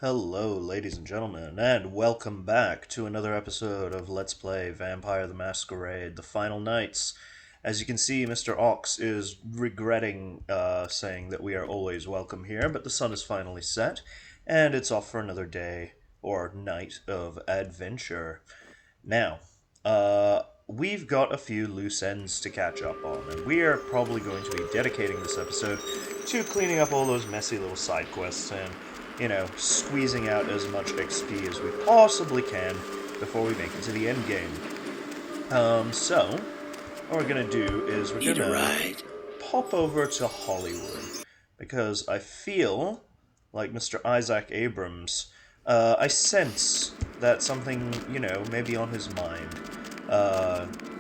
Hello, ladies and gentlemen, and welcome back to another episode of Let's Play Vampire the Masquerade, The Final Nights. As you can see, Mr. Ox is regretting saying that we are always welcome here, but the sun is finally set, and it's off for another day, or night, of adventure. Now, we've got a few loose ends to catch up on, and we are probably going to be dedicating this episode to cleaning up all those messy little side quests and, squeezing out as much XP as we possibly can before we make it to the end game. So, what we're gonna do is we're gonna pop over to Hollywood, because I feel like Mr. Isaac Abrams, I sense that something, may be on his mind.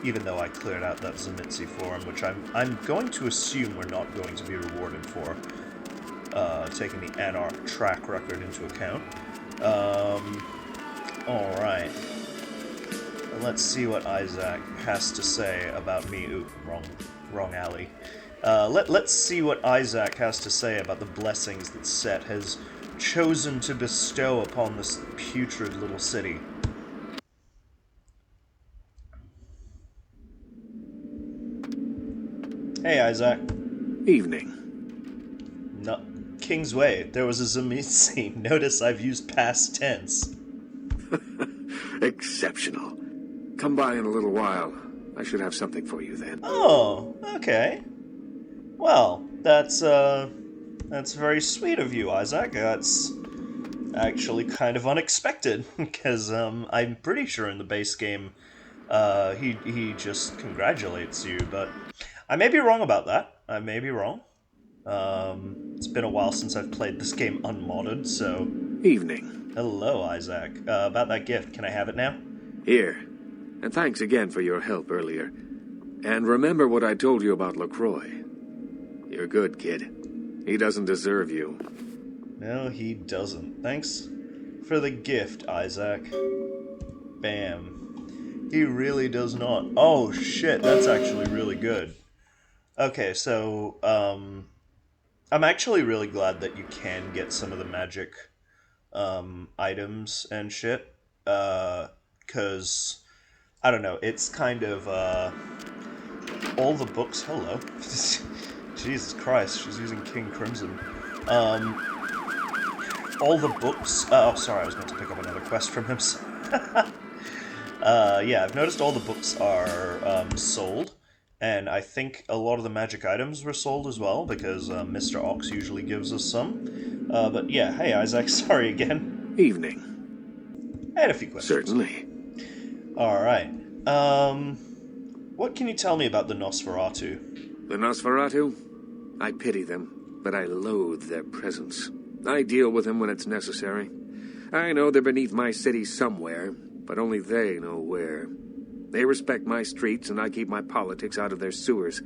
Even though I cleared out that Zemitzi for him, which I'm going to assume we're not going to be rewarded for, taking the Anarch track record into account. Alright. Let's see what Isaac has to say about me. Ooh, wrong alley. Let's see what Isaac has to say about the blessings that Set has chosen to bestow upon this putrid little city. Hey, Isaac. Evening. No, Kingsway. There was a Zemitzi. Notice I've used past tense. Exceptional. Come by in a little while. I should have something for you then. Oh, okay. Well, that's very sweet of you, Isaac. That's actually kind of unexpected, because I'm pretty sure in the base game, he just congratulates you, but I may be wrong about that. I may be wrong. It's been a while since I've played this game unmodded, so... Evening. Hello, Isaac. About that gift, can I have it now? Here. And thanks again for your help earlier. And remember what I told you about LaCroix. You're good, kid. He doesn't deserve you. No, he doesn't. Thanks for the gift, Isaac. Bam. He really does not. Oh, shit, that's actually really good. Okay, so, I'm actually really glad that you can get some of the magic, items and shit, because, I don't know, it's kind of, all the books, hello, Jesus Christ, she's using King Crimson, all the books, oh, sorry, I was meant to pick up another quest from him, yeah, I've noticed all the books are, sold. And I think a lot of the magic items were sold as well, because Mr. Ox usually gives us some. But yeah, hey Isaac, sorry again. Evening. I had a few questions. Certainly. Alright. What can you tell me about the Nosferatu? The Nosferatu? I pity them, but I loathe their presence. I deal with them when it's necessary. I know they're beneath my city somewhere, but only they know where. They respect my streets, and I keep my politics out of their sewers.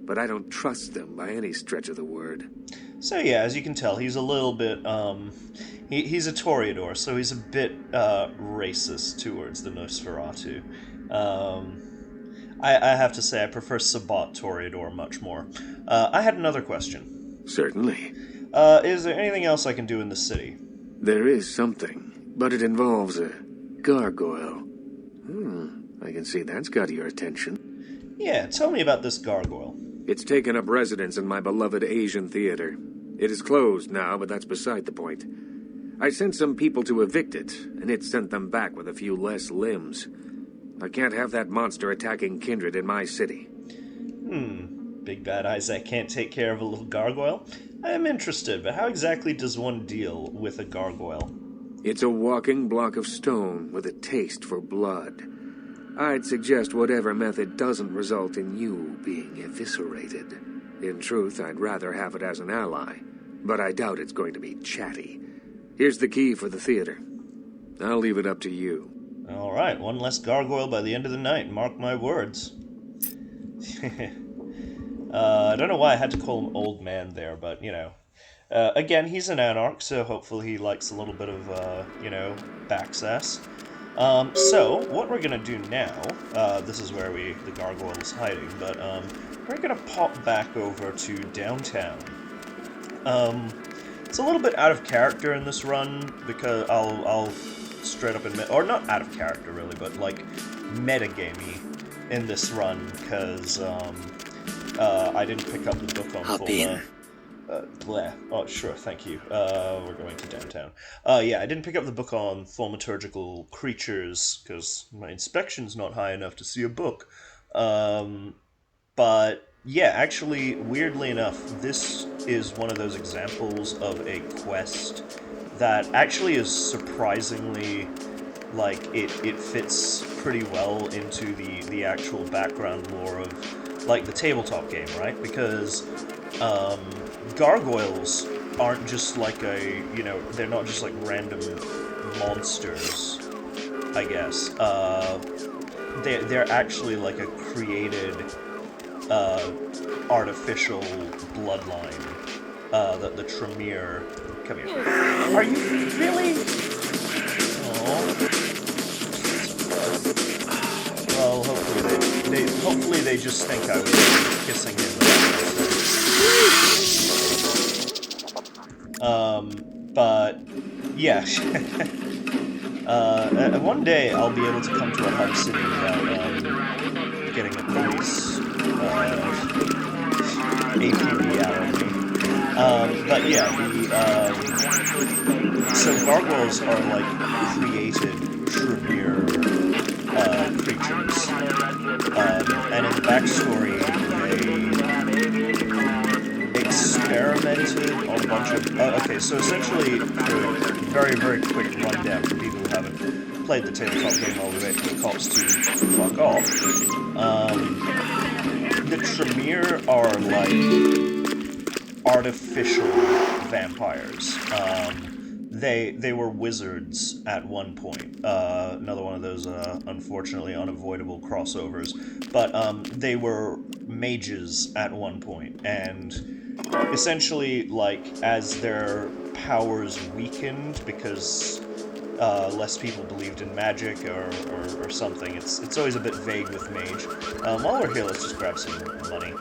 But I don't trust them by any stretch of the word. So yeah, as you can tell, he's a little bit, he's a Toreador, so he's a bit, racist towards the Nosferatu. I have to say I prefer Sabbat Toreador much more. I had another question. Certainly. Is there anything else I can do in the city? There is something, but it involves a gargoyle. I can see that's got your attention. Yeah, tell me about this gargoyle. It's taken up residence in my beloved Asian theater. It is closed now, but that's beside the point. I sent some people to evict it, and it sent them back with a few less limbs. I can't have that monster attacking kindred in my city. Big bad Isaac can't take care of a little gargoyle? I am interested, but how exactly does one deal with a gargoyle? It's a walking block of stone with a taste for blood. I'd suggest whatever method doesn't result in you being eviscerated. In truth, I'd rather have it as an ally, but I doubt it's going to be chatty. Here's the key for the theater. I'll leave it up to you. Alright, one less gargoyle by the end of the night, mark my words. I don't know why I had to call him old man there, but, again, he's an anarch, so hopefully he likes a little bit of, backsass. So, what we're gonna do now, this is where the gargoyle is hiding, but, we're gonna pop back over to downtown. It's a little bit out of character in this run because I'll straight up admit, or not out of character really, but like metagamey in this run because I didn't pick up the book on Hop in. Bleh. Oh, sure, thank you. We're going to downtown. Yeah, I didn't pick up the book on thaumaturgical creatures because my inspection's not high enough to see a book. But yeah, actually, weirdly enough, this is one of those examples of a quest that actually is surprisingly like it fits pretty well into the actual background lore of like the tabletop game, right? Because um, gargoyles aren't just like they're not just like random monsters, I guess. They're actually like a created artificial bloodline. The Tremere. Come here. Are you really? Oh. Well, hopefully they just think I was kissing him. But yeah. One day I'll be able to come to a hub city without getting the police APB out of me. But yeah, so gargoyles are like created Tremere creatures, and in the backstory they experimented on a bunch of. Okay, so essentially, for a very very quick rundown for people who haven't played the tabletop game all the way for the cops to fuck off. The Tremere are like artificial vampires. They were wizards at one point. Another one of those unfortunately unavoidable crossovers. But they were mages at one point, and essentially, like as their powers weakened because less people believed in magic or something. It's always a bit vague with mage. While we're here, let's just grab some money.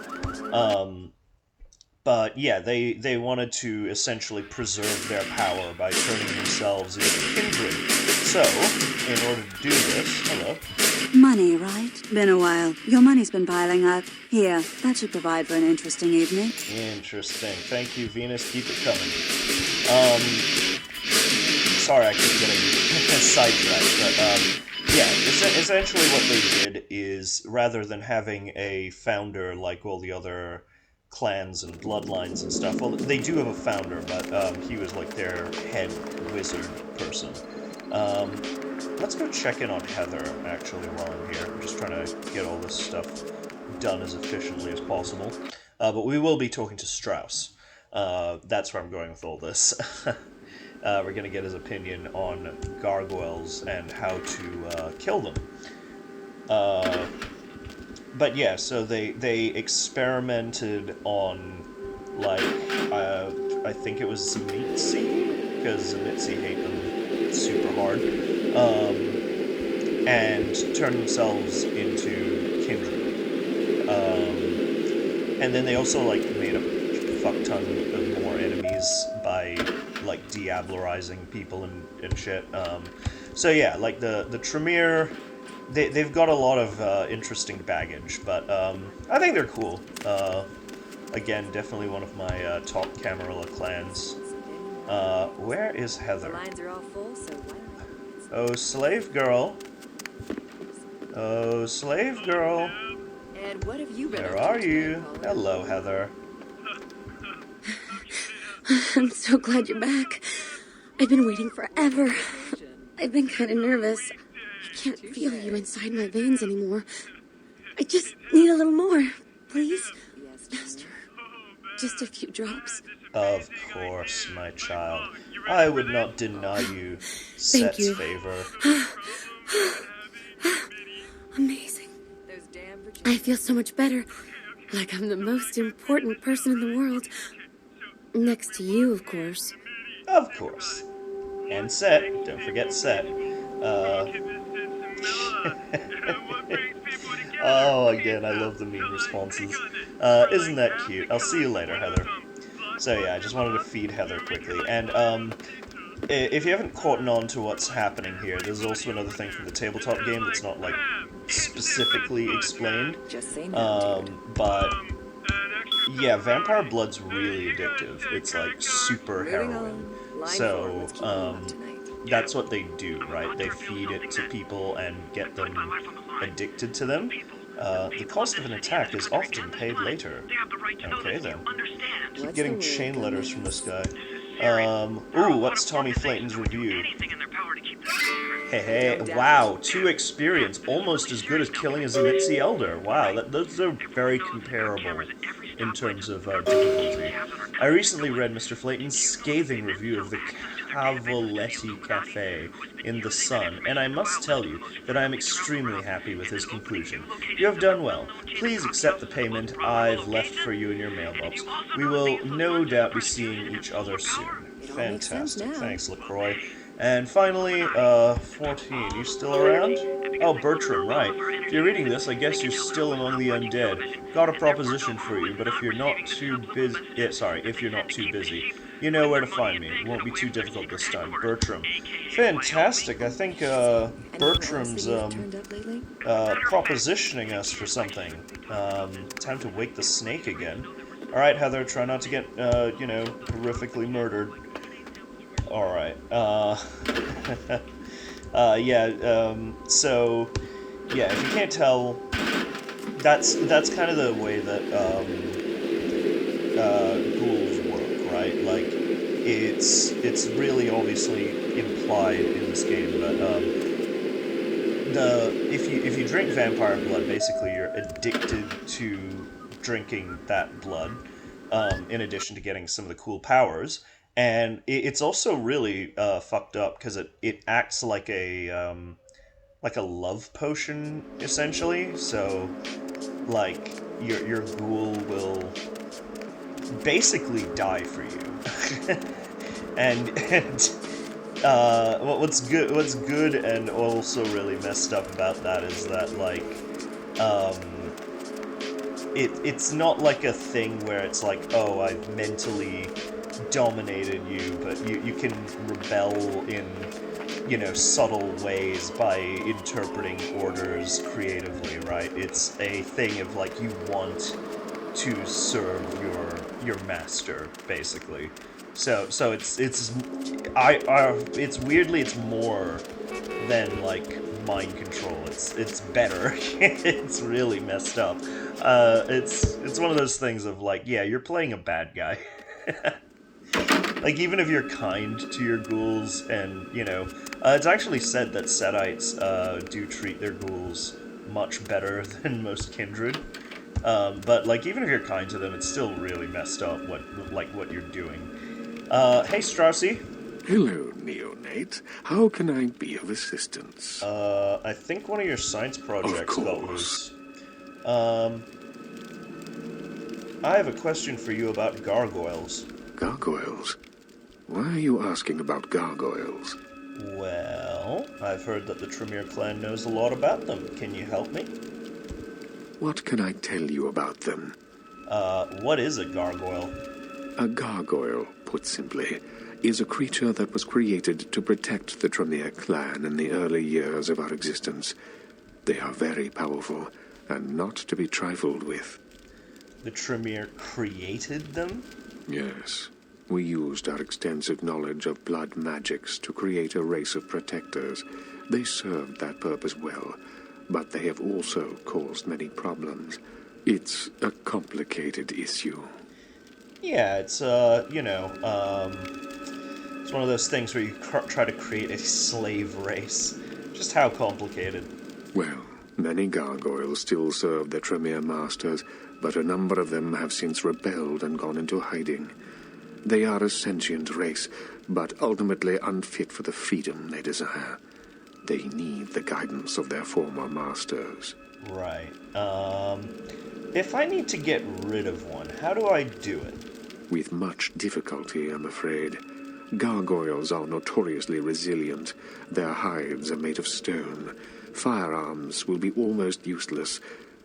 But yeah, they wanted to essentially preserve their power by turning themselves into kindred. So, in order to do this, hello. Money, right? Been a while. Your money's been piling up. Here, that should provide for an interesting evening. Interesting. Thank you, Venus. Keep it coming. Sorry, I keep getting sidetracked, but yeah, essentially what they did is rather than having a founder like all the other clans and bloodlines and stuff, well, they do have a founder, but he was like their head wizard person. Let's go check in on Heather, actually, while I'm here. I'm just trying to get all this stuff done as efficiently as possible. But we will be talking to Strauss. That's where I'm going with all this. We're going to get his opinion on gargoyles and how to kill them. But yeah, so they experimented on, like, I think it was Zemitzi, because Zemitzi hate them super hard, and turned themselves into kindred. And then they also, like, made a fuck ton of more enemies by, like, diablerizing people and shit. So yeah, like, the Tremere, they've got a lot of interesting baggage, but I think they're cool. Again, definitely one of my top Camarilla clans. Where is Heather? Oh, slave girl. Oh, slave girl. And what have you been Where are you? Hello, Heather. I'm so glad you're back. I've been waiting forever. I've been kind of nervous. I can't feel you inside my veins anymore. I just need a little more, please. Master, just a few drops. Of course, my child. I would not deny you Set's favor. Amazing. I feel so much better. Like I'm the most important person in the world. Next to you, of course. Of course. And Set. Don't forget Set. Oh, again, I love the meme responses. Isn't that cute? I'll see you later, Heather. So yeah, I just wanted to feed Heather quickly. And if you haven't caught on to what's happening here, there's also another thing from the tabletop game that's not like specifically explained. Just say no, dude. But yeah, vampire blood's really addictive. It's like super Moving heroin. on. Line So four, let's keep them up tonight. that's what they do, right? They feed it to people and get them addicted to them. The cost of an attack is often paid later. Okay then. Keep What's getting the chain word, letters guys? from this guy. Ooh, what's Tommy Flayton's review? Hey, wow, 2 experience, almost as good as killing a Zenitzi Elder. Wow, those are very comparable in terms of difficulty. I recently read Mr. Flayton's scathing review of the Cavaletti Cafe in The Sun, and I must tell you that I am extremely happy with his conclusion. You have done well. Please accept the payment I've left for you in your mailbox. We will no doubt be seeing each other soon. It all makes sense Fantastic. now. Thanks, LaCroix. And finally, 14. You still around? Oh, Bertram, right. If you're reading this, I guess you're still among the undead. Got a proposition for you, but if you're not too busy... if you're not too busy, you know where to find me. It won't be too difficult this time. Bertram. Fantastic. I think, Bertram's, Anything else that you've turned up lately? propositioning us for something. Time to wake the snake again. Alright, Heather, try not to get, horrifically murdered. Alright, so, yeah, if you can't tell, that's kind of the way that, ghouls work, right? Like, it's really obviously implied in this game, but, if you drink vampire blood, basically you're addicted to drinking that blood, in addition to getting some of the cool powers. And it's also really fucked up because it acts like a love potion essentially. So like your ghoul will basically die for you. and what's good and also really messed up about that is that like it's not like a thing where it's like, oh, I've mentally dominated you, but you can rebel in, subtle ways by interpreting orders creatively, right? It's a thing of like you want to serve your master, basically. So it's weirdly it's more than like mind control. It's better. It's really messed up. It's one of those things of like, yeah, you're playing a bad guy. Like, even if you're kind to your ghouls, and, it's actually said that Setites do treat their ghouls much better than most kindred. But, like, even if you're kind to them, it's still really messed up what you're doing. Hey, Straussy. Hello, Neonate. How can I be of assistance? I think one of your science projects got loose. I have a question for you about gargoyles. Gargoyles? Why are you asking about gargoyles? Well, I've heard that the Tremere clan knows a lot about them. Can you help me? What can I tell you about them? What is a gargoyle? A gargoyle, put simply, is a creature that was created to protect the Tremere clan in the early years of our existence. They are very powerful, and not to be trifled with. The Tremere created them? Yes. We used our extensive knowledge of blood magics to create a race of protectors. They served that purpose well, but they have also caused many problems. It's a complicated issue. Yeah, it's, it's one of those things where you try to create a slave race. Just how complicated. Well, many gargoyles still serve their Tremere masters, but a number of them have since rebelled and gone into hiding. They are a sentient race, but ultimately unfit for the freedom they desire. They need the guidance of their former masters. Right. If I need to get rid of one, how do I do it? With much difficulty, I'm afraid. Gargoyles are notoriously resilient. Their hides are made of stone. Firearms will be almost useless.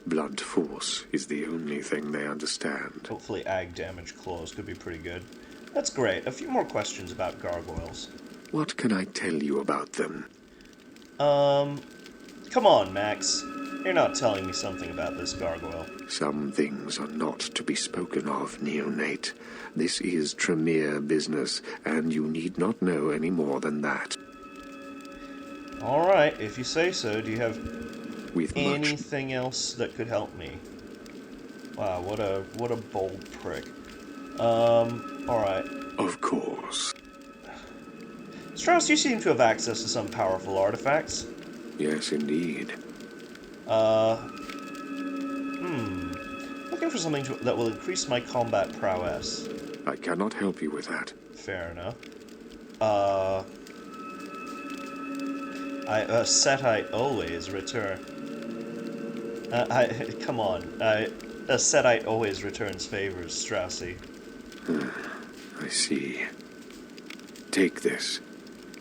Blunt force is the only thing they understand. Hopefully ag damage claws could be pretty good. That's great. A few more questions about gargoyles. What can I tell you about them? Come on, Max. You're not telling me something about this gargoyle. Some things are not to be spoken of, neonate. This is Tremere business, and you need not know any more than that. Alright, if you say so. Do you have With anything else that could help me? Wow, what a bold prick. Alright. Of course. Strauss, you seem to have access to some powerful artifacts. Yes, indeed. Looking for something that will increase my combat prowess. I cannot help you with that. Fair enough. Setite always return. Come on. A Setite always returns favors, Straussy. I see. Take this.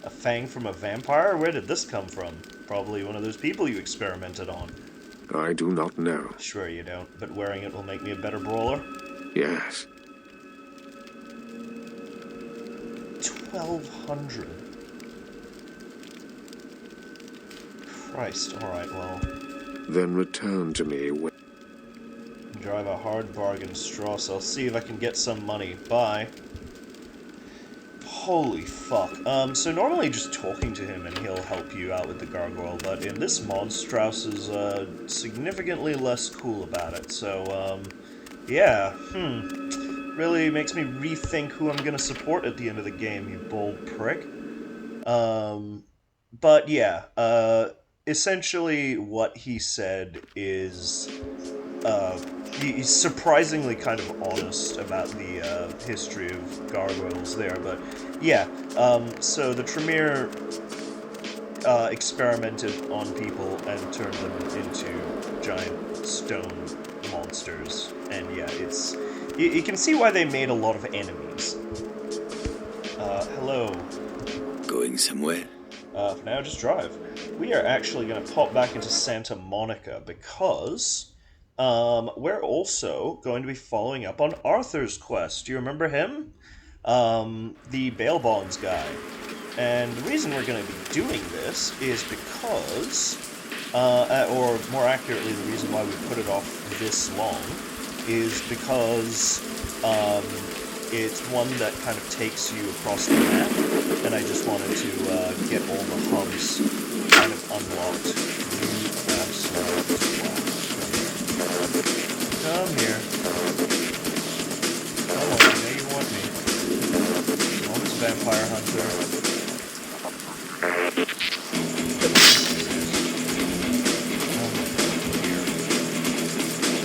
A fang from a vampire? Where did this come from? Probably one of those people you experimented on. I do not know. Sure you don't, but wearing it will make me a better brawler. Yes. 1,200. Christ, alright, well. Then return to me when... Drive a hard bargain, Strauss. I'll see if I can get some money. Bye. Holy fuck. So normally just talking to him and he'll help you out with the gargoyle, but in this mod, Strauss is, significantly less cool about it. So, yeah. Really makes me rethink who I'm gonna support at the end of the game, you bold prick. But yeah, essentially what he said is, he's surprisingly kind of honest about the history of gargoyles there, but yeah, so the Tremere experimented on people and turned them into giant stone monsters, and yeah, it's... You can see why they made a lot of enemies. Hello. Going somewhere? For now, just drive. We are actually going to pop back into Santa Monica because we're also going to be following up on Arthur's quest. Do you remember him? The bail bonds guy. And the reason we're going to be doing this is because, or more accurately, the reason why we put it off this long is because it's one that kind of takes you across the map, and I just wanted to get all the hubs kind of unlocked. You absolute twat. Come here. Come on, I know you want me. Come on, this vampire hunter.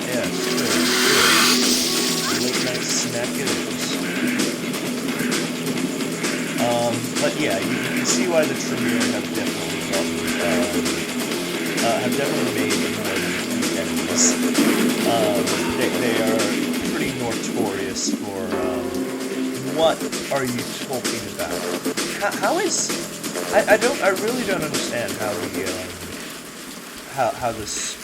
Yes, good. Late night snack it is. But yeah, you can see why the Tremere have definitely made more than enemies. They are pretty notorious for, what are you talking about? How is... I really don't understand how the, how this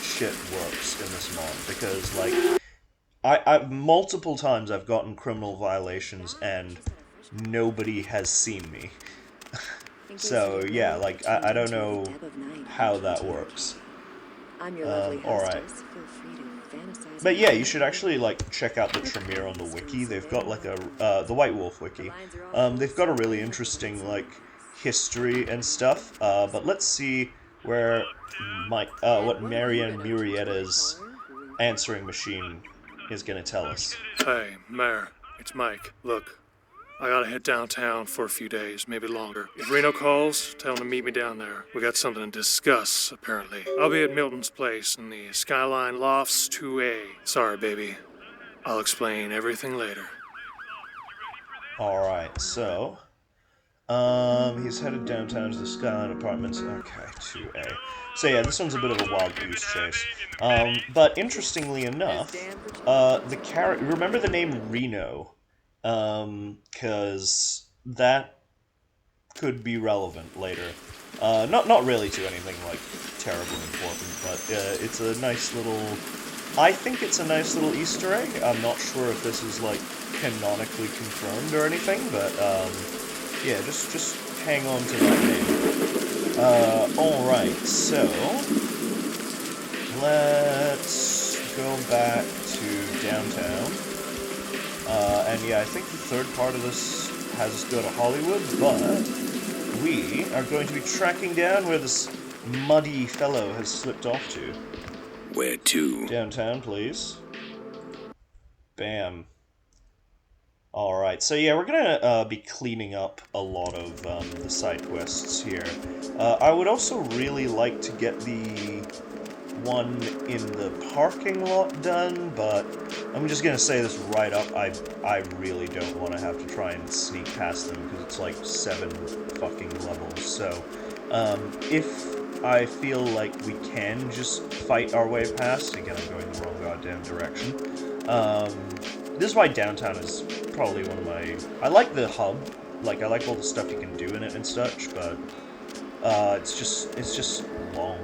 shit works in this mod, because, like, I multiple times I've gotten criminal violations and nobody has seen me. So, yeah, like, I don't know how that works. Alright. But yeah, you should actually, like, check out the Tremere on the wiki. They've got, like, the White Wolf wiki. They've got a really interesting, like, history and stuff. But let's see where what Marianne Murietta's answering machine is gonna tell us. Hey, Mayor, it's Mike. Look, I gotta head downtown for a few days, maybe longer. If Reno calls, tell him to meet me down there. We got something to discuss, apparently. I'll be at Milton's place in the Skyline Lofts 2A. Sorry, baby. I'll explain everything later. Alright, so... he's headed downtown to the Skyline Apartments. Okay, 2A. So yeah, this one's a bit of a wild goose chase. But interestingly enough, the character... Remember the name Reno? Because that could be relevant later. Not really to anything, like, terribly important, but it's a nice little... I think it's a nice little Easter egg. I'm not sure if this is, like, canonically confirmed or anything, but, yeah, just hang on to that name. Alright, so... let's go back to downtown. And yeah, I think the third part of this has us go to Hollywood, but we are going to be tracking down where this muddy fellow has slipped off to. Where to? Downtown, please. Bam. Alright, so yeah, we're gonna be cleaning up a lot of the side quests here. I would also really like to get the one in the parking lot done, but I'm just gonna say this right up, I really don't want to have to try and sneak past them, because it's like 7 fucking levels, so if I feel like we can just fight our way past, again I'm going the wrong goddamn direction, this is why downtown is probably one of my... I like the hub, like I like all the stuff you can do in it and such, but it's just long.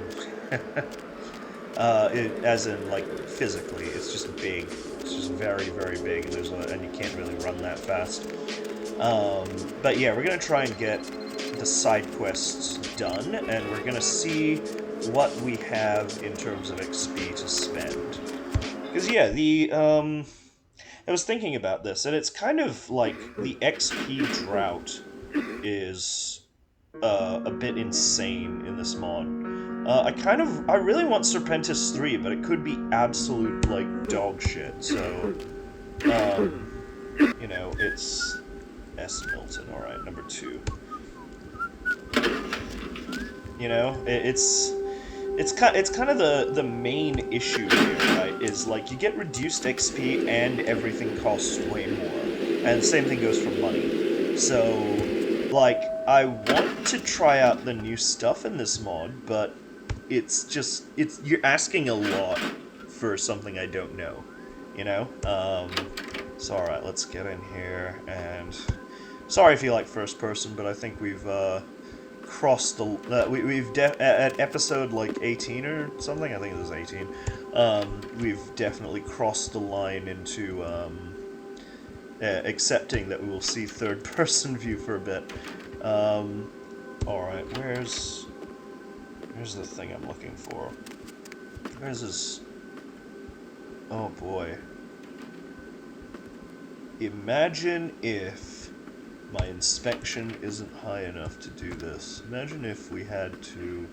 As in, like, physically, it's just big. It's just very, very big, and you can't really run that fast. But yeah, we're gonna try and get the side quests done, and we're gonna see what we have in terms of XP to spend. Because yeah, I was thinking about this, and it's kind of like the XP drought is a bit insane in this mod. I really want Serpentis 3, but it could be absolute, like, dog shit, so, you know, it's S. Milton, alright, number 2. You know, it's kind of the main issue here, right, is, like, you get reduced XP and everything costs way more, and the same thing goes for money, so, like, I want to try out the new stuff in this mod, but you're asking a lot for something I don't know, you know? So alright, let's get in here, and... Sorry if you like first person, but I think we've, crossed the... at episode, like, 18 or something? I think it was 18. We've definitely crossed the line into, accepting that we will see third person view for a bit. Alright, where's the thing I'm looking for? Where's this? Oh boy. Imagine if my inspection isn't high enough to do this. Imagine if we had to...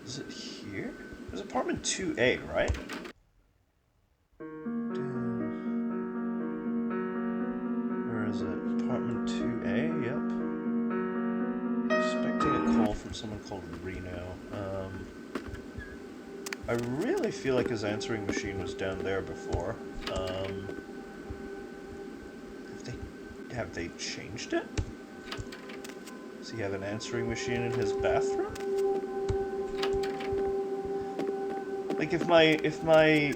Is it here? There's apartment 2A, right? Where is it? Apartment 2A? Yep. Expecting a call from someone called Reno. I really feel like his answering machine was down there before. Have they changed it? Does he have an answering machine in his bathroom? Like, if my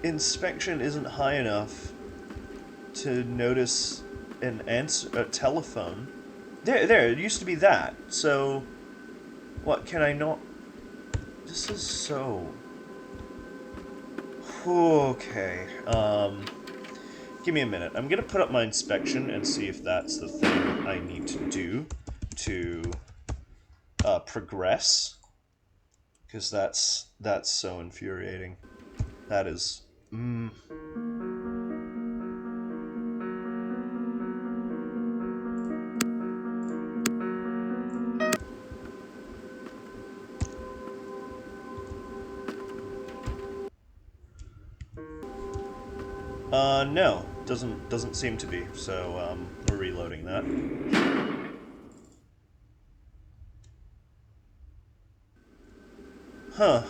inspection isn't high enough to notice a telephone. There, it used to be that. So, what, can I not... This is so... Okay, give me a minute. I'm gonna put up my inspection and see if that's the thing I need to do to, progress. Because that's so infuriating. That is... No. Doesn't seem to be, so, we're reloading that. Huh.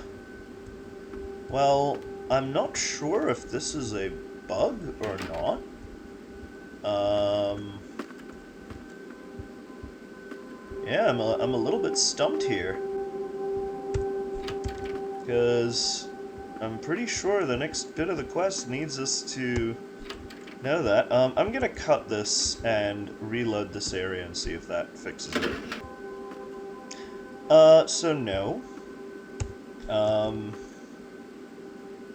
Well, I'm not sure if this is a bug or not. Yeah, I'm a little bit stumped here. Because I'm pretty sure the next bit of the quest needs us to know that. I'm gonna cut this and reload this area and see if that fixes it. So no.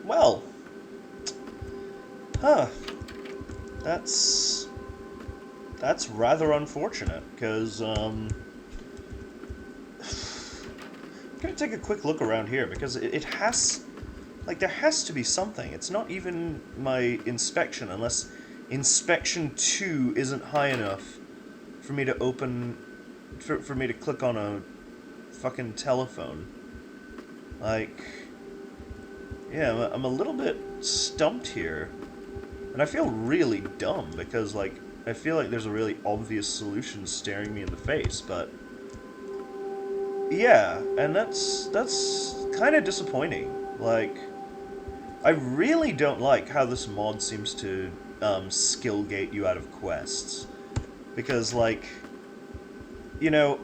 Well. Huh. That's rather unfortunate, because, I'm gonna take a quick look around here, because it has... Like, there has to be something. It's not even my inspection, unless inspection 2 isn't high enough for me to open... For me to click on a fucking telephone. Like... Yeah, I'm a little bit stumped here. And I feel really dumb, because, like, I feel like there's a really obvious solution staring me in the face, but... Yeah, and that's kind of disappointing. Like, I really don't like how this mod seems to skill gate you out of quests. Because, like, you know,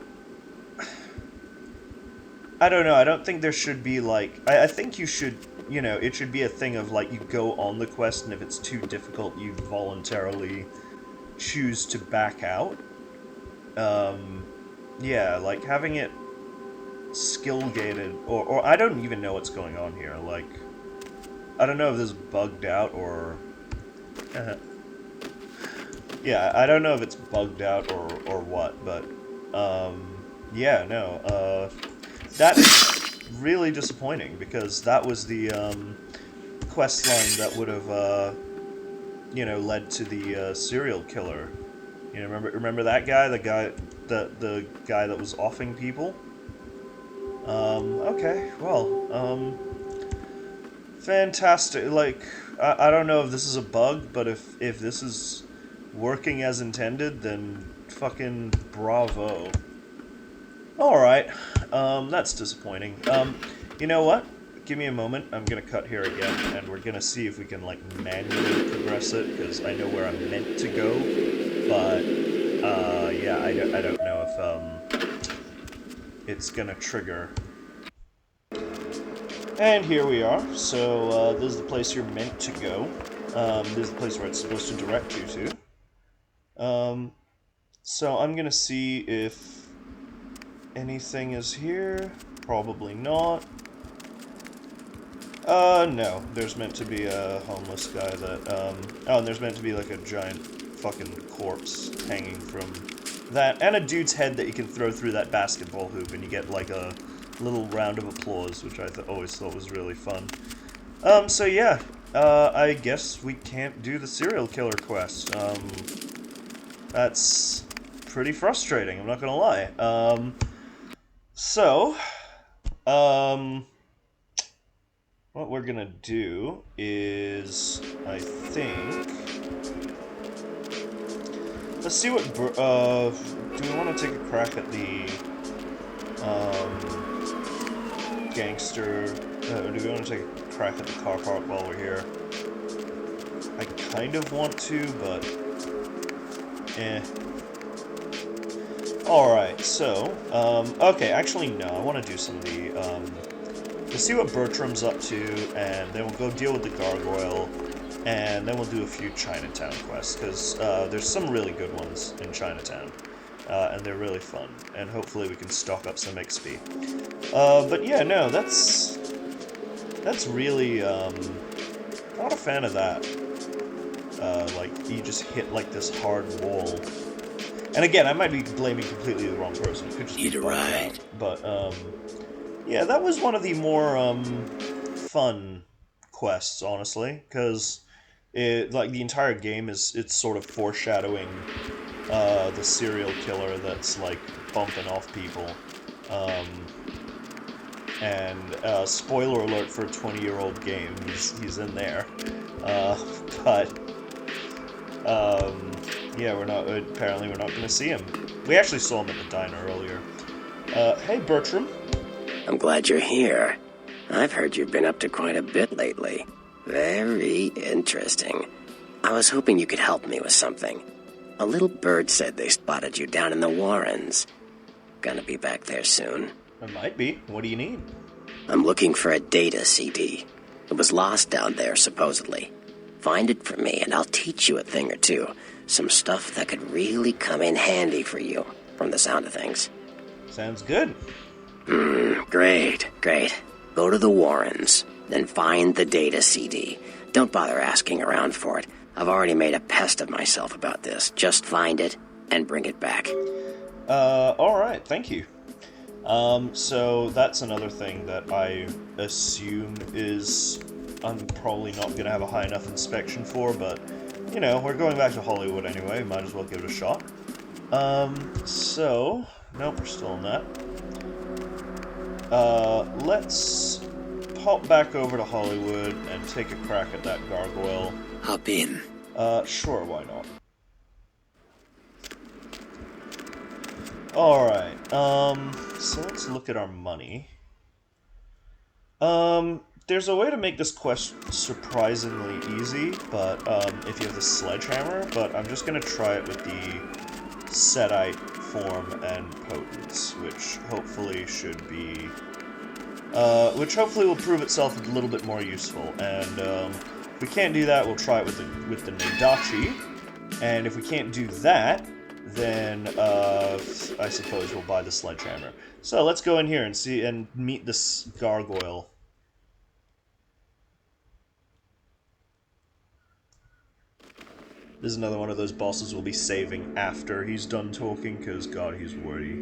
I don't know, I don't think there should be, like, I think you should, you know, it should be a thing of, like, you go on the quest, and if it's too difficult, you voluntarily choose to back out. Yeah, like, having it skill-gated, or I don't even know what's going on here, like, I don't know if this is bugged out, or... yeah, I don't know if it's bugged out, or what, but, yeah, no, that's really disappointing, because that was the, quest line that would have, you know, led to the, serial killer. You know, remember that guy? The guy that was offing people? Okay, well, fantastic. Like, I don't know if this is a bug, but if this is working as intended, then fucking bravo. Alright, that's disappointing. You know what? Give me a moment, I'm gonna cut here again, and we're gonna see if we can, like, manually progress it, because I know where I'm meant to go, but, yeah, I don't know if, it's gonna trigger. And here we are, so, this is the place you're meant to go. This is the place where it's supposed to direct you to. So I'm gonna see if anything is here. Probably not. No. There's meant to be a homeless guy that, oh, and there's meant to be, like, a giant fucking corpse hanging from that, and a dude's head that you can throw through that basketball hoop, and you get, like, a little round of applause, which I always thought was really fun. So yeah, I guess we can't do the serial killer quest. That's pretty frustrating, I'm not gonna lie. What we're gonna do is, I think... Let's see what, do we want to take a crack at the, gangster, do we want to take a crack at the car park while we're here? I kind of want to, but, Alright, so, okay, actually no, I want to do some of the, we'll see what Bertram's up to, and then we'll go deal with the gargoyle, and then we'll do a few Chinatown quests, because there's some really good ones in Chinatown, and they're really fun, and hopefully we can stock up some XP. But yeah, no, that's really, not a fan of that. Like, you just hit, like, this hard wall. And again, I might be blaming completely the wrong person, it could just be bugged out. But, yeah, that was one of the more, fun quests, honestly, because like, the entire game it's sort of foreshadowing the serial killer that's, like, bumping off people. And spoiler alert for a 20-year-old game, he's in there. But yeah, apparently we're not gonna see him. We actually saw him at the diner earlier. Hey Bertram. I'm glad you're here. I've heard you've been up to quite a bit lately. Very interesting. I was hoping you could help me with something. A little bird said they spotted you down in the Warrens. Gonna be back there soon. It might be. What do you need? I'm looking for a data CD. It was lost down there, supposedly. Find it for me, and I'll teach you a thing or two. Some stuff that could really come in handy for you, from the sound of things. Sounds good. Great. Go to the Warrens, then find the data CD. Don't bother asking around for it. I've already made a pest of myself about this. Just find it and bring it back. Alright, thank you. So that's another thing that I assume is I'm probably not going to have a high enough inspection for, but, you know, we're going back to Hollywood anyway, might as well give it a shot. So, nope, we're still on that. Let's hop back over to Hollywood and take a crack at that gargoyle. Hop in. Sure, why not? Alright, so let's look at our money. There's a way to make this quest surprisingly easy, but, if you have the sledgehammer, but I'm just gonna try it with the Setite form and potence, which hopefully should be, which hopefully will prove itself a little bit more useful, and, if we can't do that, we'll try it with the Nadachi, and if we can't do that, then, I suppose we'll buy the sledgehammer. So, let's go in here and see, and meet this gargoyle. This is another one of those bosses we'll be saving after he's done talking, because, God, he's wordy.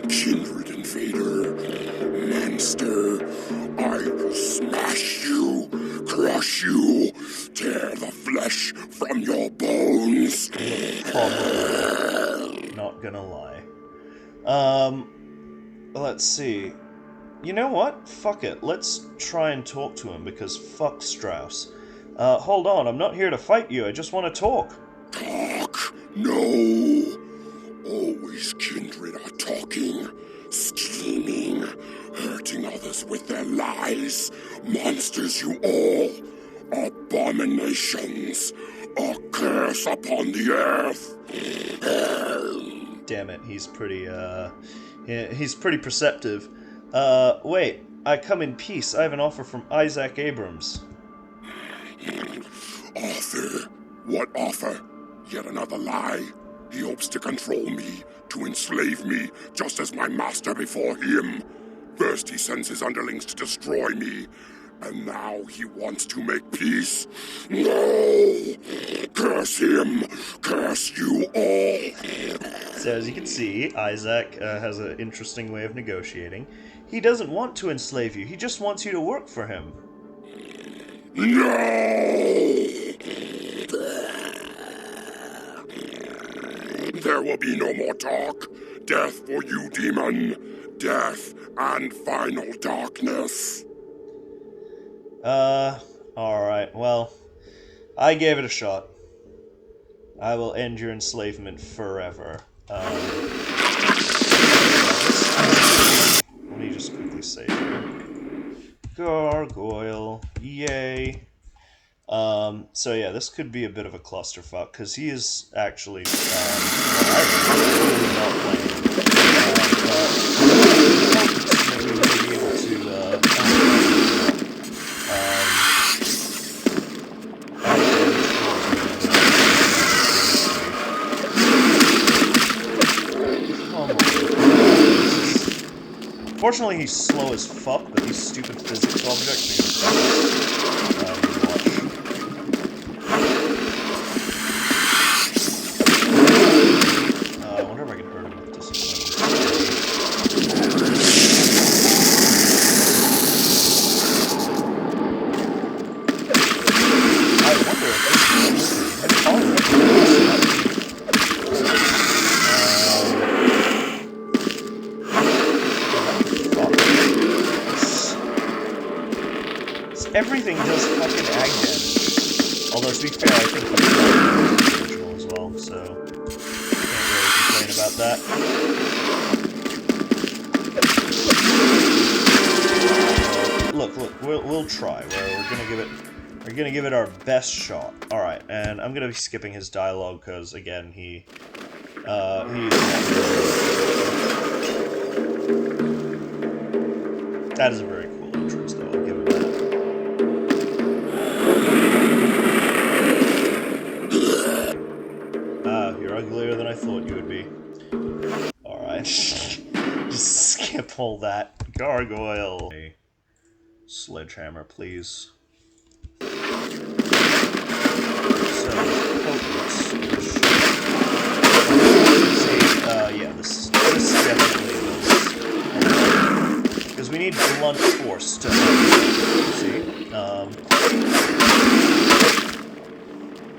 Kindred invader, monster, I will smash you, crush you, tear the flesh from your bones. Not gonna lie. Let's see. You know what? Fuck it. Let's try and talk to him, because fuck Strauss. Hold on, I'm not here to fight you, I just want to talk. Talk? No. Always kindred are talking, scheming, hurting others with their lies. Monsters you all. Abominations. A curse upon the earth. Damn it, he's pretty perceptive. Wait, I come in peace. I have an offer from Isaac Abrams. Offer? What offer? Yet another lie. He hopes to control me, to enslave me, just as my master before him. First he sends his underlings to destroy me, and now he wants to make peace. No! Curse him! Curse you all! So as you can see, Isaac has an interesting way of negotiating. He doesn't want to enslave you, he just wants you to work for him. No! There will be no more talk. Death for you, demon. Death and final darkness. Alright, well, I gave it a shot. I will end your enslavement forever. Let me just quickly save here. Gargoyle, yay. So yeah, this could be a bit of a clusterfuck, because he is actually, really not playing. But maybe we'll be able to, Fortunately, he's slow as fuck, but these stupid physics objects are gonna I wonder if I can hurt him with discipline. I wonder if this is everything does fucking ag damage. Although, to be fair, I think the original as well, so can't really complain about that. Look, we'll try. We're gonna give it We're gonna give it our best shot. Alright, and I'm gonna be skipping his dialogue because, again, he's that is a very cool entrance, though. I'll give it that. You're uglier than I thought you would be. Alright. Just skip all that. Gargoyle. Sledgehammer, please. So, yeah, this definitely is. Because we need blunt force to see.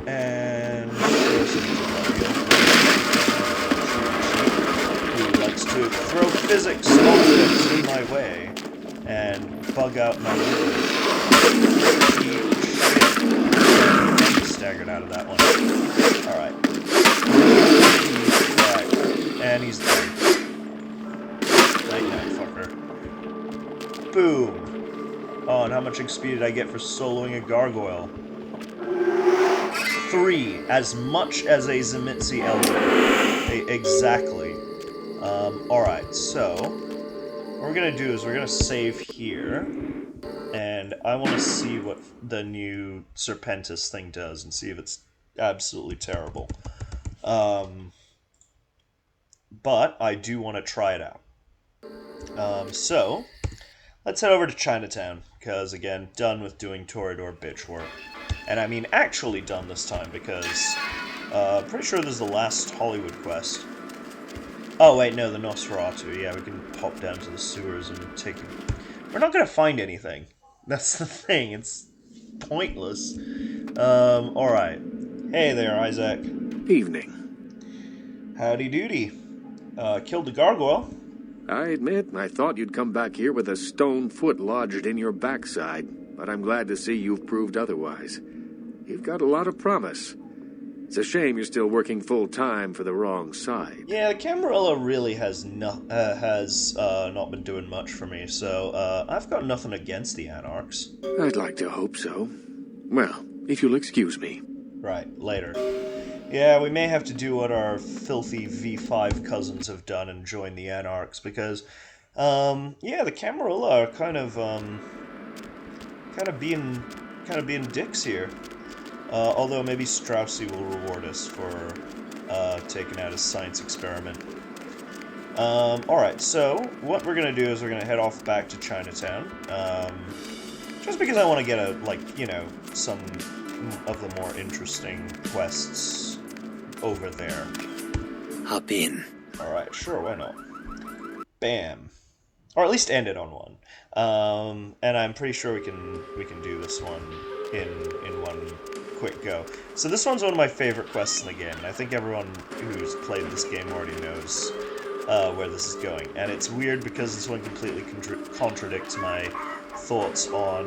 And who likes to throw physics objects in my way and bug out my staggered out of that one. Alright. Alright. And he's dead. Night-night, fucker. Boom. Oh, and how much XP did I get for soloing a gargoyle? 3. As much as a Zemitzi Elder. Exactly. Alright, so what we're gonna do is we're gonna save here. And I want to see what the new Serpentis thing does and see if it's absolutely terrible. But I do want to try it out. So, let's head over to Chinatown, because, again, done with doing Toreador bitch work. And I mean actually done this time, because I'm pretty sure this is the last Hollywood quest. Oh, wait, no, the Nosferatu. Yeah, we can pop down to the sewers and take... We're not going to find anything. That's the thing, it's pointless. Alright. Hey there, Isaac. Evening. Howdy doody. Killed the gargoyle. I admit, I thought you'd come back here with a stone foot lodged in your backside, but I'm glad to see you've proved otherwise. You've got a lot of promise. It's a shame you're still working full-time for the wrong side. Yeah, Camarilla really has not been doing much for me, so I've got nothing against the Anarchs. I'd like to hope so. Well, if you'll excuse me. Right, later. Yeah, we may have to do what our filthy V5 cousins have done and join the Anarchs, because, yeah, the Camarilla are kind of being dicks here. Although maybe Straussy will reward us for taking out his science experiment. Alright, so what we're going to do is we're going to head off back to Chinatown. Just because I want to get some of the more interesting quests over there. Hop in. Alright, sure, why not? Bam. Or at least end it on one. And I'm pretty sure we can do this one in one quick go. So this one's one of my favorite quests in the game, and I think everyone who's played this game already knows where this is going. And it's weird because this one completely contradicts my thoughts on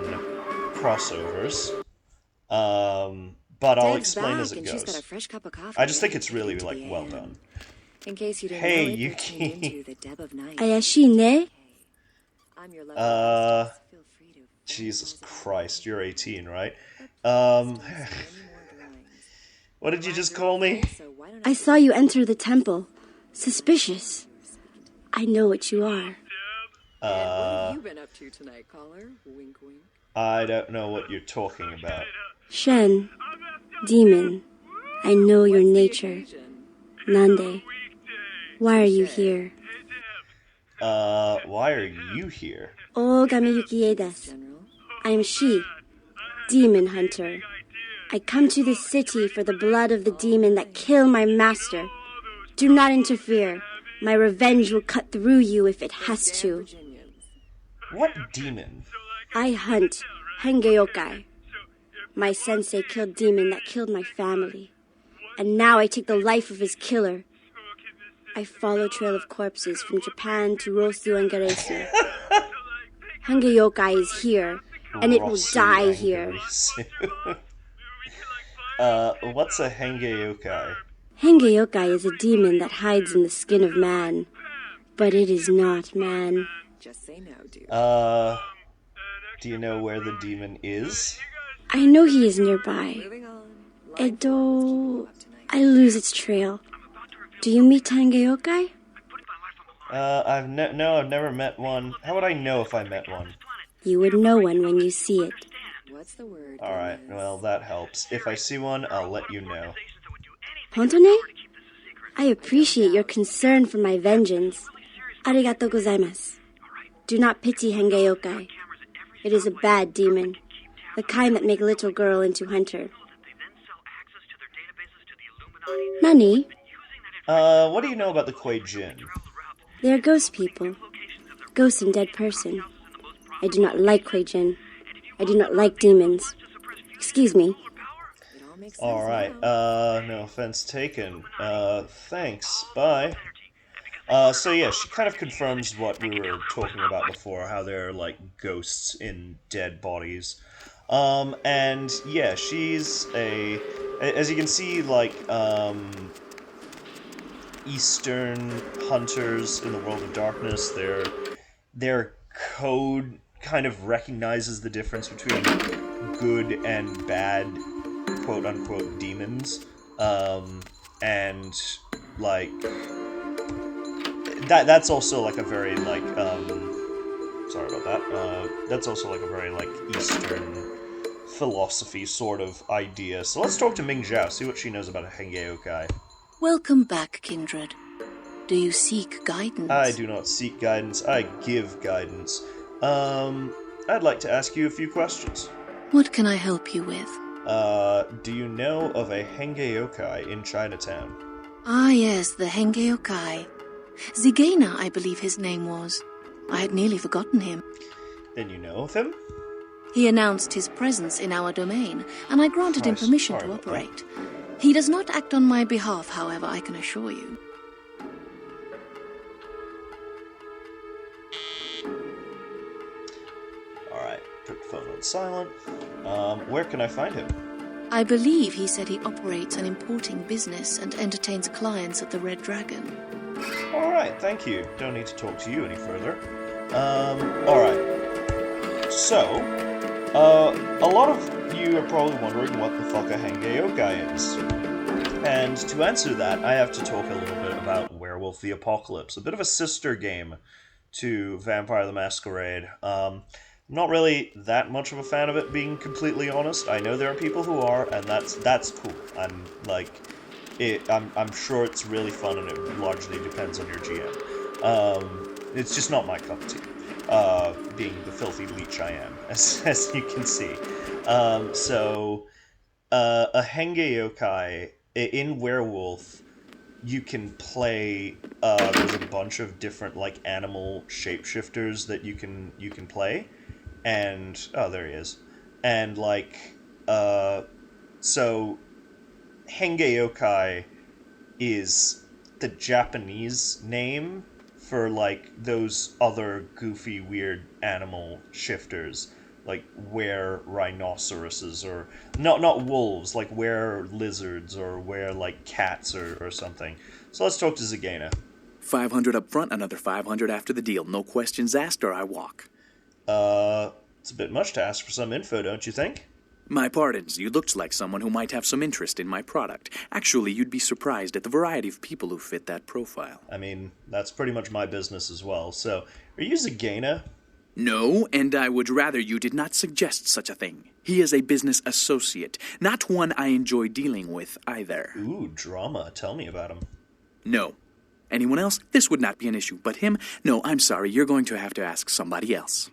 crossovers. But I'll explain as it goes. I just think it's really, well done. In case you didn't Hey, know it, Yuki. into the Deb of Night. Ayashi ne? I'm your lover. Feel free to Jesus Christ, you're 18, right? What did you just call me? I saw you enter the temple. Suspicious. I know what you are. What have you been up to tonight, caller? Wink, wink. I don't know what you're talking about. Shen. Demon. I know your nature. Nande. Why are you here? Why are you here? Ogami Yukie desu. I am she, Demon Hunter. I come to this city for the blood of the demon that killed my master. Do not interfere. My revenge will cut through you if it has to. What demon? I hunt Hengeyokai. My sensei killed demon that killed my family. And now I take the life of his killer. I follow trail of corpses from Japan to Rosu and Garesu. Hengeyokai is here, and it will die here. What's a Hengeyokai? Hengeyokai is a demon that hides in the skin of man. But it is not man. Just say no, dude. Do you know where the demon is? I know he is nearby. Moving on. Edo... I lose its trail. Do you meet Tangeyokai? I've never met one. How would I know if I met one? You would know one when you see it. What's the word? Alright, well, that helps. If I see one, I'll let you know. Hontone? I appreciate your concern for my vengeance. Arigatou gozaimasu. Do not pity Hengeyokai. It is a bad demon. The kind that make little girl into hunter. Nani? What do you know about the Kuei Jin? They are ghost people. Ghost and dead person. I do not like Kuei-jin. I do not like demons. Excuse me. Alright, no offense taken. Thanks, bye. So yeah, she kind of confirms what we were talking about before, how they're like ghosts in dead bodies. And yeah, she's as you can see, like, Eastern hunters in the World of Darkness, their code kind of recognizes the difference between good and bad, quote-unquote, demons. And, like, that's also, like, a very, like, sorry about that. That's also, like, a very, like, Eastern philosophy sort of idea. So let's talk to Ming Zhao, see what she knows about a Hengeyokai. Welcome back, kindred. Do you seek guidance? I do not seek guidance, I give guidance. I'd like to ask you a few questions. What can I help you with? Do you know of a Hengeyokai in Chinatown? Ah, yes, the Hengeyokai. Zigena, I believe his name was. I had nearly forgotten him. Then you know of him? He announced his presence in our domain, and I granted him permission to operate. He does not act on my behalf, however, I can assure you. Alright, put the phone on silent. Where can I find him? I believe he said he operates an importing business and entertains clients at the Red Dragon. Alright, thank you. Don't need to talk to you any further. Alright. So, a lot of you are probably wondering what the fuck a Hengeyokai is. And to answer that, I have to talk a little bit about Werewolf the Apocalypse, a bit of a sister game to Vampire the Masquerade. Not really that much of a fan of it, being completely honest. I know there are people who are, and that's cool. I'm sure it's really fun, and it largely depends on your GM. It's just not my cup of tea. Being the filthy leech I am, as you can see. A Hengeyokai in Werewolf, you can play. There's a bunch of different like animal shapeshifters that you can play, and there he is, and like so Hengeyokai is the Japanese name for like those other goofy weird animal shifters, like were rhinoceroses, or not wolves, like were lizards, or were like cats or something. So let's talk to Zigena. 500 up front, another 500 after the deal. No questions asked or I walk. It's a bit much to ask for some info, don't you think? My pardons, you looked like someone who might have some interest in my product. Actually, you'd be surprised at the variety of people who fit that profile. I mean, that's pretty much my business as well. So, are you Zigena? No, and I would rather you did not suggest such a thing. He is a business associate, not one I enjoy dealing with either. Ooh, drama. Tell me about him. No. Anyone else? This would not be an issue, but him? No, I'm sorry, you're going to have to ask somebody else.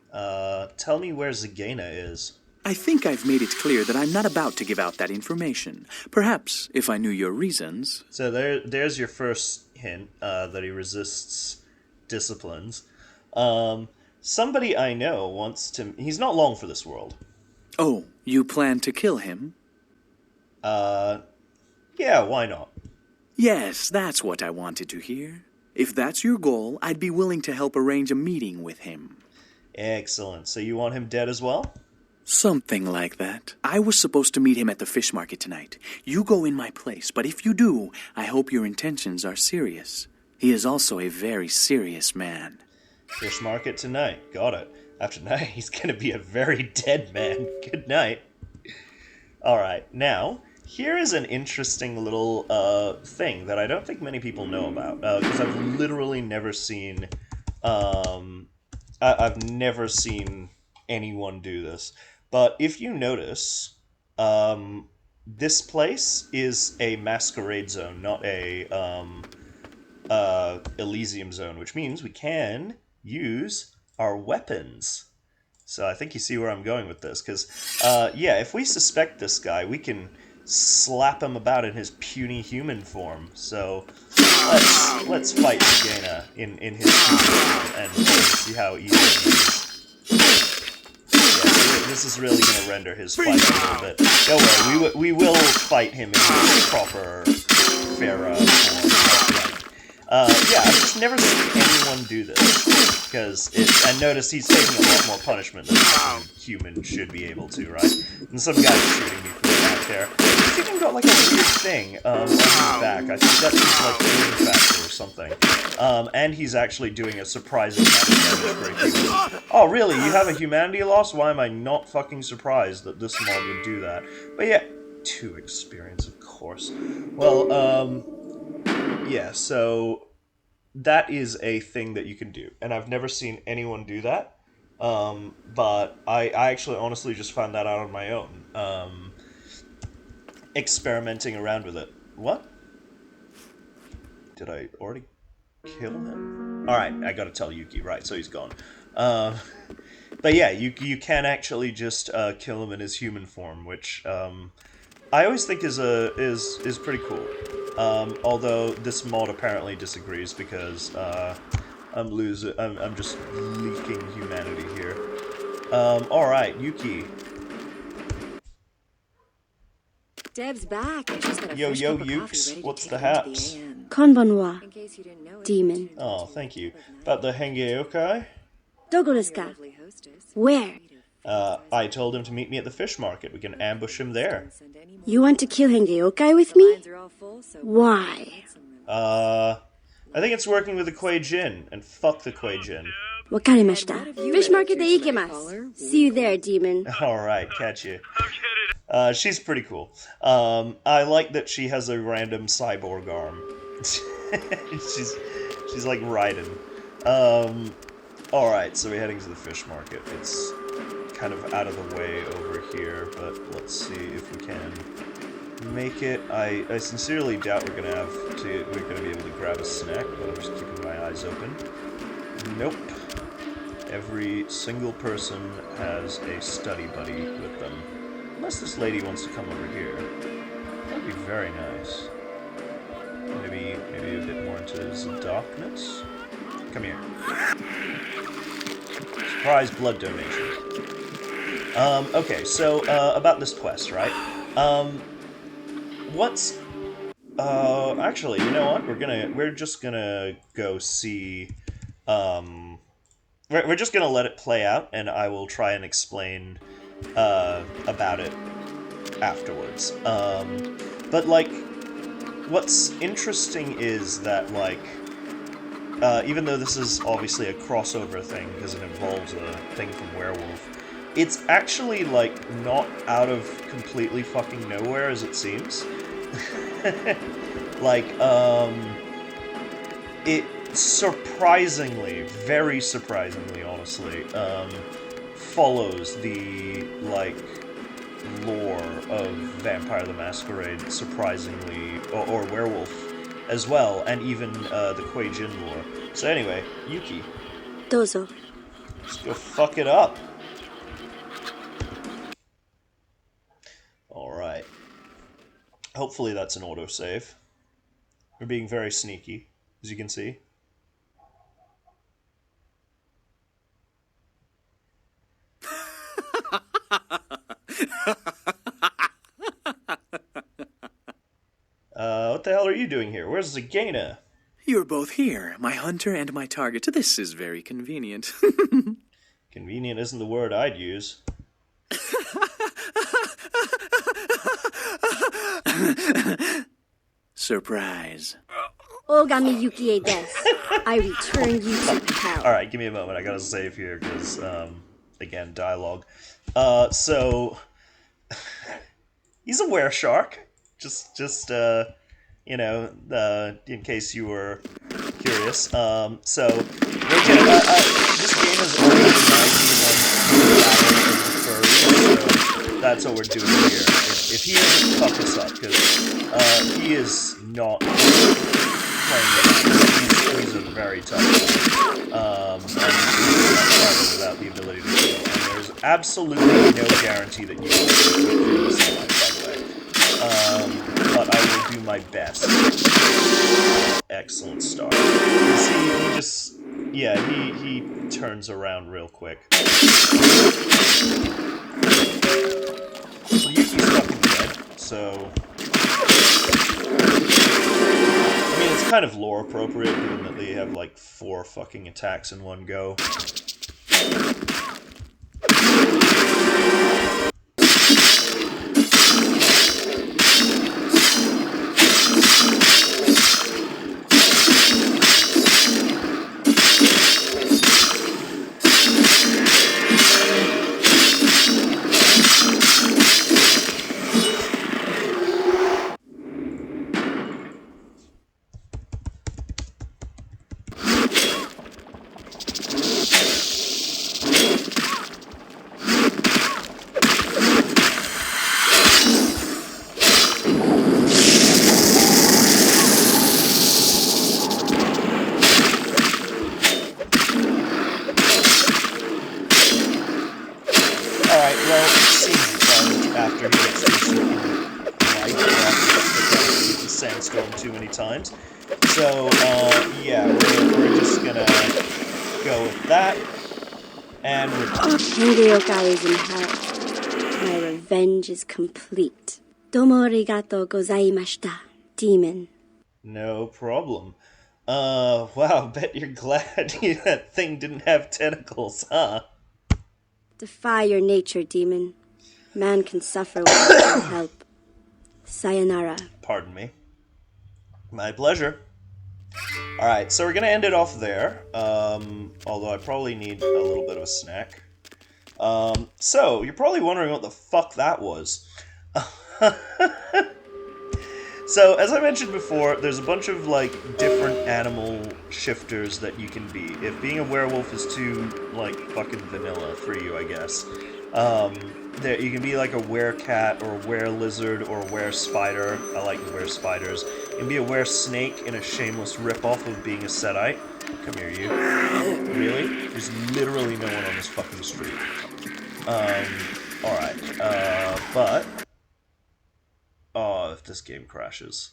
Tell me where Zigena is. I think I've made it clear that I'm not about to give out that information. Perhaps, if I knew your reasons... So there's your first hint, that he resists disciplines. Somebody I know wants to... He's not long for this world. Oh, you plan to kill him? Yeah, why not? Yes, that's what I wanted to hear. If that's your goal, I'd be willing to help arrange a meeting with him. Excellent. So you want him dead as well? Something like that. I was supposed to meet him at the fish market tonight. You go in my place, but if you do, I hope your intentions are serious. He is also a very serious man. Fish market tonight. Got it. After tonight, he's gonna be a very dead man. Good night. Alright, now, here is an interesting little thing that I don't think many people know about, because I've literally never seen, I've never seen anyone do this. But if you notice, this place is a Masquerade zone, not a Elysium zone, which means we can use our weapons. So I think you see where I'm going with this, because, yeah, if we suspect this guy, we can slap him about in his puny human form. So let's fight Zagena in his human form and see how easy it is. Yeah, this is really going to render his fight a little bit. Don't worry, we will fight him in his proper Pharaoh form. Yeah, I've just never seen anyone do this, because and notice he's taking a lot more punishment than a human should be able to, right? And some guy's shooting me from the back there. He's even got like a weird thing on his back. I think that's his like healing factor or something. And he's actually doing a surprising amount of damage for a human. Oh, really? You have a humanity loss? Why am I not fucking surprised that this mod would do that? But yeah, 2 experience, of course. Well, yeah, so that is a thing that you can do, and I've never seen anyone do that, but I actually honestly just found that out on my own, experimenting around with it. What? Did I already kill him? Alright, I gotta tell Yuki, right, so he's gone. But yeah, you can actually just kill him in his human form, which I always think is pretty cool. Although this mod apparently disagrees because I'm just leaking humanity here. Alright, Yuki. Deb's back. And she's got a Yo, fresh yo, cup of Ukes, coffee ready to what's take the her to haps? AM. Konbanwa, In case you didn't know it, demon. Oh, thank you. About the Hengeyokai? Dogo desu ka? lovely hostess. Where? I told him to meet me at the fish market. We can ambush him there. You want to kill Hengeyokai with me? Why? I think it's working with the Kuei-jin, and fuck the Kuei-jin. Wakarimashita. Fish market de ikemasu. See you there, demon. Alright, catch you. She's pretty cool. I like that she has a random cyborg arm. she's like Raiden. Alright, so we're heading to the fish market. It's kind of out of the way over here, but let's see if we can make it. I sincerely doubt we're gonna be able to grab a snack, but I'm just keeping my eyes open. Nope. Every single person has a study buddy with them. Unless this lady wants to come over here. That'd be very nice. Maybe a bit more into the darkness. Come here. Surprise blood donation. Okay, so about this quest, right? Actually, you know what? We're just gonna go see. We're just gonna let it play out, and I will try and explain about it afterwards. But like, what's interesting is that like, even though this is obviously a crossover thing because it involves a thing from Werewolf, it's actually like not out of completely fucking nowhere as it seems. Like, it surprisingly, very surprisingly, honestly, follows the, like, lore of Vampire the Masquerade, surprisingly, or Werewolf as well, and even the Kuei-jin lore. So anyway, Yuki. Dozo. Let's go fuck it up. Alright. Hopefully that's an autosave. We're being very sneaky, as you can see. What the hell are you doing here? Where's Zagena? You're both here, my hunter and my target. This is very convenient. Convenient isn't the word I'd use. Surprise. Ogami Yukie desu. I return you to hell. Alright, give me a moment. I gotta save here, because, again, dialogue. So... He's a wereshark. In case you were curious. So we're gonna. This game has already denied me one battle of the furries, so that's what we're doing here. If he doesn't fuck us up, because he is not playing it. He's a very tough guy. And he's without the ability to kill. And there's absolutely no guarantee that you can through this alive, by the way. But I will do my best. Excellent start. He just... Yeah, he turns around real quick. Well, Yuki's fucking dead, so... I mean, it's kind of lore appropriate, given that they have, like, 4 fucking attacks in one go. Times. So, yeah, we're just gonna go with that, and we're done. Hengyokai is in hell. My revenge is complete. Domo arigato gozaimashita, demon. No problem. Wow, bet you're glad that thing didn't have tentacles, huh? Defy your nature, demon. Man can suffer without help. Sayonara. Pardon me. My pleasure. Alright, so we're gonna end it off there. Although I probably need a little bit of a snack. So, you're probably wondering what the fuck that was. So, as I mentioned before, there's a bunch of, like, different animal shifters that you can be. If being a werewolf is too, like, fucking vanilla for you, I guess. You can be like a werecat, or a were-lizard, or a were-spider. I like were-spiders. You can be a were-snake in a shameless ripoff of being a Setite. Come here, you. Really? There's literally no one on this fucking street. Alright. But... Oh, if this game crashes.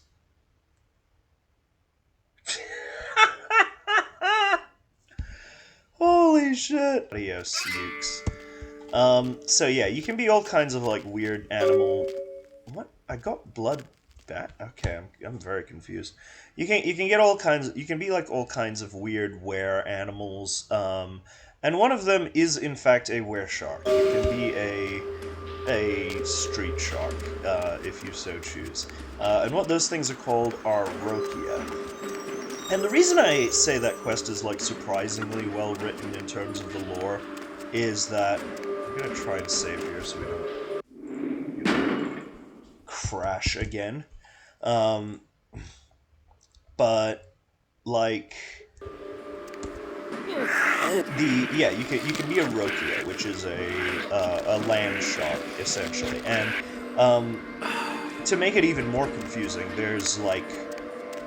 Holy shit. Adios, Ukes. So yeah, you can be all kinds of, like, weird animal... What? I got blood back? Okay, I'm very confused. You can get all kinds... You can be, like, all kinds of weird were animals, and one of them is, in fact, a were shark. You can be a street shark, if you so choose. And what those things are called are Rokia. And the reason I say that quest is, like, surprisingly well written in terms of the lore is that... I'm gonna try and save here so we don't crash again. But, like... you can be a Rokia, which is a land shark, essentially. And, to make it even more confusing, there's, like,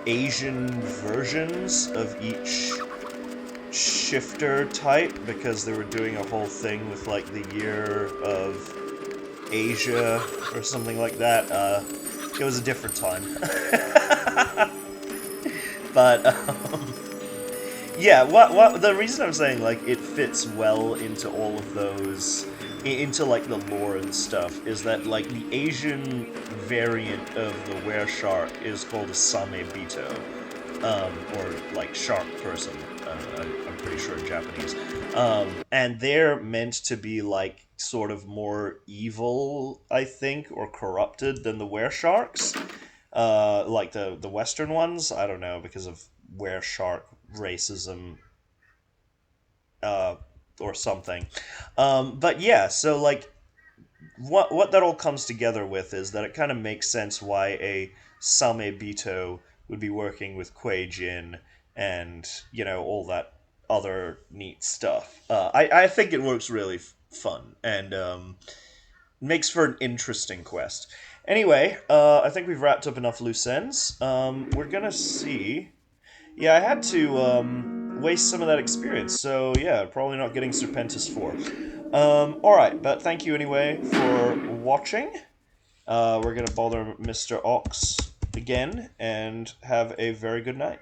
Asian versions of each shifter type, because they were doing a whole thing with, like, the year of Asia, or something like that. It was a different time. But, yeah, the reason I'm saying, like, it fits well into all of those, into, like, the lore and stuff, is that, like, the Asian variant of the were shark is called a Samebito, or, like, shark person, I'm pretty sure in Japanese, and they're meant to be, like, sort of more evil, I think, or corrupted than the were sharks, like the Western ones. I don't know, because of were shark racism, or something. But yeah, so, like, what that all comes together with is that it kind of makes sense why a Same Bito would be working with Kuei Jin and, all that other neat stuff. I think it works really fun and makes for an interesting quest. Anyway, I think we've wrapped up enough loose ends. We're gonna see. Yeah, I had to waste some of that experience, so yeah, probably not getting Serpentis 4. Alright, but thank you anyway for watching. We're gonna bother Mr. Ox again, and have a very good night.